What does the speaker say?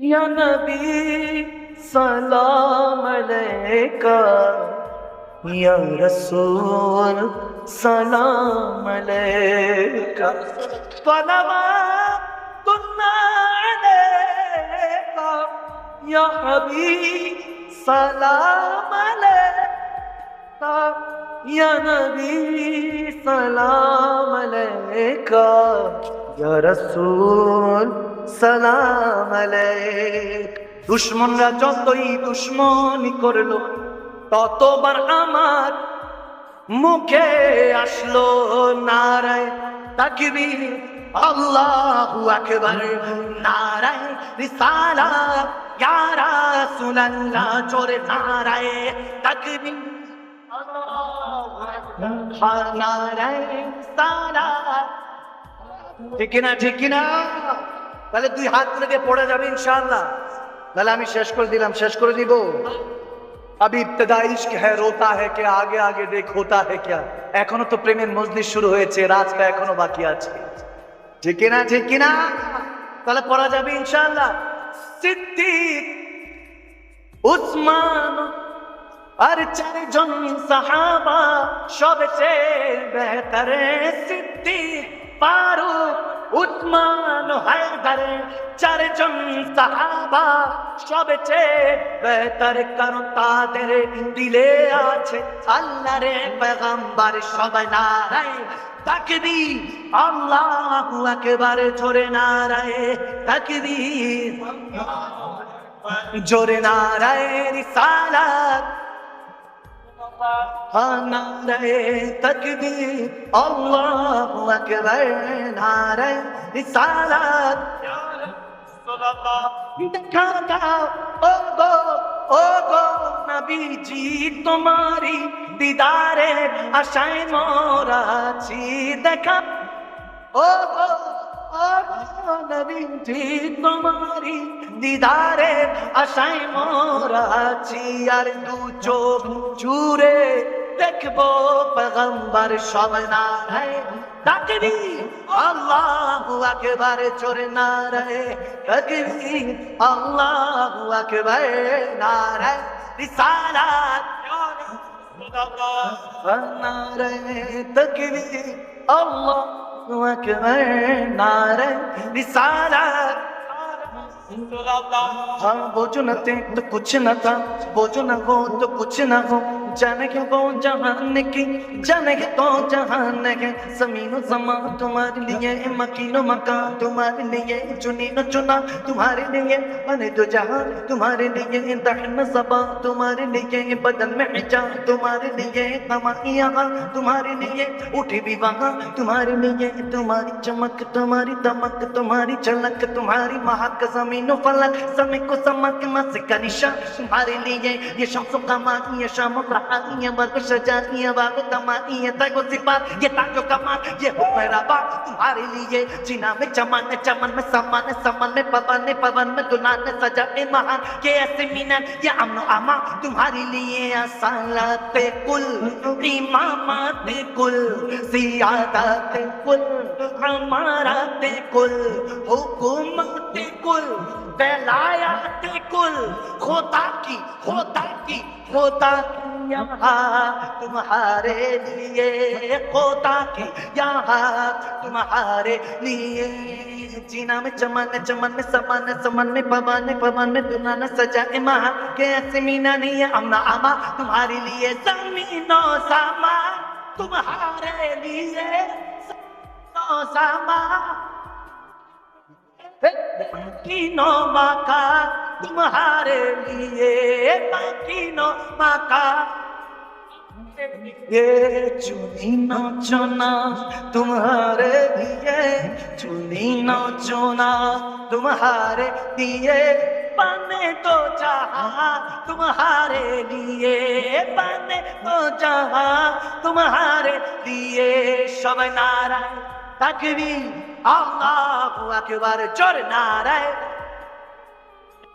या नबी सलाम अलैका, या रसूल सलाम अलैका, सलावतुल्लाह अलैका, या हबीब सलाम अलैका, या नबी सलाम अलैका, या रसूल সালাম আলাইক। দুশমনরা যতই দুশমনি করলো ততবার আমার মুখে আসলো নারায়ে তাকবীর, আল্লাহু আকবার, নারায়ে রিসালাত, ইয়া রাসূলুল্লাহ, জোরে নারায়ে তাকবীর, আল্লাহু আকবার, নারায়ে রিসালাত। ঠিক না ঠিক না? তাহলে দুই হাত থেকে পড়ে যাবে ইনশাআল্লাহ। তাহলে আমি শেষ করে দিলাম, শেষ করে দিব। अभी इब्तिदा इश्क है रोता है क्या, आगे आगे देख होता है क्या। এখনো তো প্রেমের মজলিস শুরু হয়েছে, রাজটা এখনো বাকি আছে। ঠিক না ঠিক না? তাহলে পড়া যাবে ইনশাআল্লাহ। সিদ্দিক, উসমান আর চারজন সাহাবা সবচেয়ে বেহতর, সিদ্দিক, ফারুক, উসমান, হায়দার, চারজন সাহাবা সবচেয়ে বেহতর, কারণ তাদের দিলে আছে আল্লাহর পয়গম্বর। সবাই নারায়ে তাকবীর, আল্লাহু আকবার, জোরে নারায়ে তাকবীর, জোরে নারায়ে রিসালাত, নারায়ে তাকবীর, আল্লাহু আকবার, নারায়ে রিসালাত। দেখা দাও ও গো নবীজি, তোমারি দিদারে আশায় মোরা আছি। দেখা ও গো নবীজি, তোমারি দিদারে আশায় মোরা আছি। আর দু চোখ জুড়ে দেখবো পয়গম্বর। সবাই নারায়ে তাকবীর, আল্লাহু আকবার, জোরে নারায়ে তাকবীর, আল্লাহু আকবার, নারায়ে রিসালাত, নারায়ে তাকবীর, আল্লাহু আকবার, নারায়ে রিসালাत। हाँ वो जो न थे तो कुछ न था, वो जो न हो तो कुछ न हो, जाने के वो जहान की, जाने के तो जहान है। ज़मीन ज़मा तुम्हारे लिए, मकीनो मकान तुम्हारे लिए, चुनी न चुना तुम्हारे लिए, बने तो जहान तुम्हारे लिए, दहन ज़बा तुम्हारे लिए, बदन में हिजाब तुम्हारे लिए, कमाई यहाँ तुम्हारे लिए, उठी भी वहाँ तुम्हारे लिए, तुम्हारी चमक तुम्हारी दमक तुम्हारी झलक तुम्हारी महक, ज़मीनो फलक समय को समक मस का निशान तुम्हारे लिए। ये शम्सो कमाई, ये शामो रहाई, ये वर्ग सजाई, ये बागो तमाई, ये तागो सिपार, ये ताजो कमाल, ये हुक्मराबा तुम्हारे लिए। जीना में चमन में समान, समन में पवन में दुल्हन सजाए महान, ये ऐसे मीनार, ये अमनो अमा तुम्हारे लिए। असालत कुल, इमामत कुल, सियादत कुल, अमारत कुल, हुकूमत कुल, वलायत कुल, खुदा की यहाँ तुम्हारे लिए, खुदा की यहाँ तुम्हारे लिए। जीना में चमन में समान में पवन में दुल्हन सजाए महान, के ऐसे मीना नहीं है अमना अमा तुम्हारे लिए। ज़मीनो समा तुम्हारे लिए, समा मकीनो मका तुम्हारे लिए, मकीनो मका। ये चुनी न चुना तुम्हारे लिए, चुनी न चुना तुम्हारे लिए, बने तो जहां तुम्हारे लिए, बने तो जहां तुम्हारे लिए। सब नाराये ताकबीर, अल्लाहु अकबर, जोर नाराये